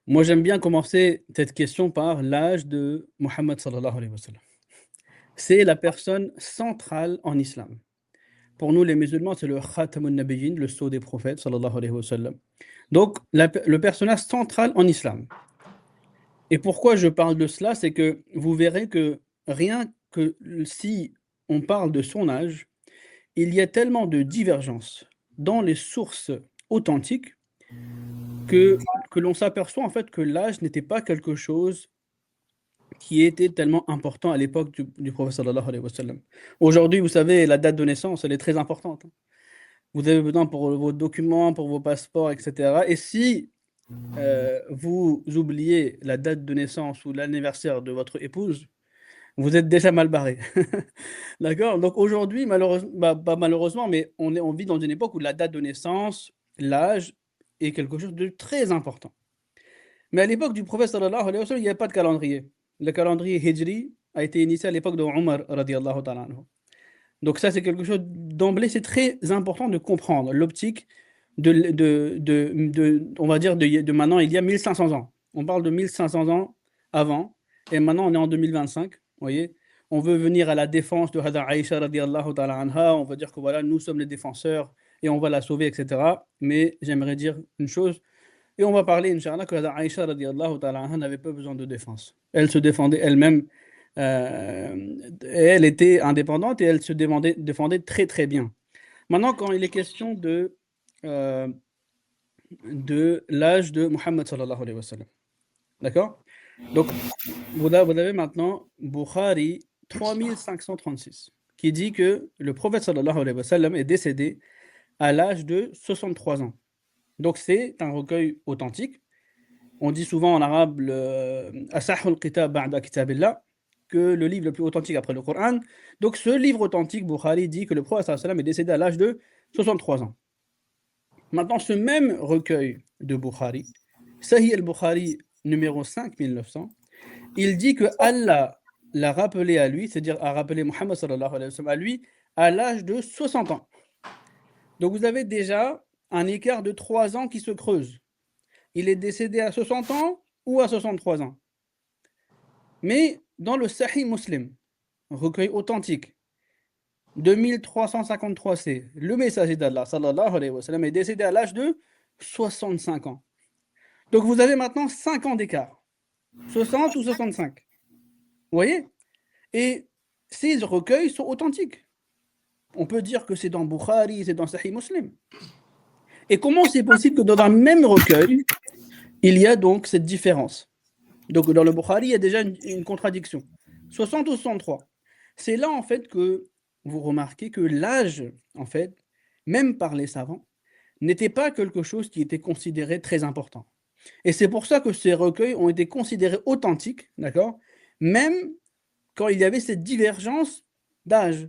Moi, j'aime bien commencer cette question par l'âge de Mohammed sallallahu alayhi wa sallam. C'est la personne centrale en islam. Pour nous, les musulmans, c'est le Khatamun Nabiyyin, le sceau des prophètes sallallahu alayhi wa sallam. Donc, le personnage central en islam. Et pourquoi je parle de cela, c'est que vous verrez que rien que si on parle de son âge, il y a tellement de divergences dans les sources authentiques que, que l'on s'aperçoit en fait que l'âge n'était pas quelque chose qui était tellement important à l'époque du prophète sallallahu alayhi wa sallam. Aujourd'hui, vous savez, la date de naissance, elle est très importante, hein. Vous avez besoin pour vos documents, pour vos passeports, etc. Et si vous oubliez la date de naissance ou l'anniversaire de votre épouse, vous êtes déjà mal barré. D'accord? Donc aujourd'hui, malheureusement, bah, pas malheureusement, mais on vit dans une époque où la date de naissance, l'âge, est quelque chose de très important. Mais à l'époque du prophète sallallahu alayhi wa sallam, il n'y avait pas de calendrier. Le calendrier hijri a été initié à l'époque de Omar radiallahu ta'ala anhu. Donc ça, c'est quelque chose d'emblée, c'est très important de comprendre l'optique on va dire, de maintenant, il y a 1500 ans. On parle de 1500 ans avant, et maintenant on est en 2025, vous voyez. On veut venir à la défense de Hada Aïcha radiallahu ta'ala anha, on va dire que voilà, nous sommes les défenseurs et on va la sauver, etc. Mais j'aimerais dire une chose, et on va parler, Inch'Allah, que Aïcha radiallahu ta'ala anha n'avait pas besoin de défense. Elle se défendait elle-même. Et elle était indépendante et elle se défendait très très bien. Maintenant, quand il est question euh, de l'âge de Muhammad sallallahu alayhi wa sallam, d'accord? Donc, vous avez maintenant Bukhari 3536 qui dit que le prophète sallallahu alayhi wa sallam est décédé à l'âge de 63 ans. Donc, c'est un recueil authentique. On dit souvent en arabe Asahul Kitab ba'da kitabillah, que le livre le plus authentique après le Coran. Donc ce livre authentique, Bukhari, dit que le prophète sallallahu alayhi wa sallam est décédé à l'âge de 63 ans. Maintenant, ce même recueil de Bukhari, Sahih al-Bukhari numéro 5900, il dit que Allah l'a rappelé à lui, c'est-à-dire a rappelé Muhammad sallallahu alayhi wa sallam à lui, à l'âge de 60 ans. Donc vous avez déjà un écart de 3 ans qui se creuse. Il est décédé à 60 ans ou à 63 ans. Mais dans le Sahih Muslim, recueil authentique, 2353c, le messager d'Allah sallallahu alayhi wa sallam est décédé à l'âge de 65 ans. Donc vous avez maintenant 5 ans d'écart. 60 ou 65. Vous voyez? Et ces recueils sont authentiques. On peut dire que c'est dans Bukhari, c'est dans Sahih Muslim. Et comment c'est possible que dans un même recueil, il y a donc cette différence? Donc dans le Bukhari, il y a déjà une contradiction. 60 ou 63. C'est là en fait que vous remarquez que l'âge, en fait, même par les savants, n'était pas quelque chose qui était considéré très important. Et c'est pour ça que ces recueils ont été considérés authentiques, d'accord? Même quand il y avait cette divergence d'âge.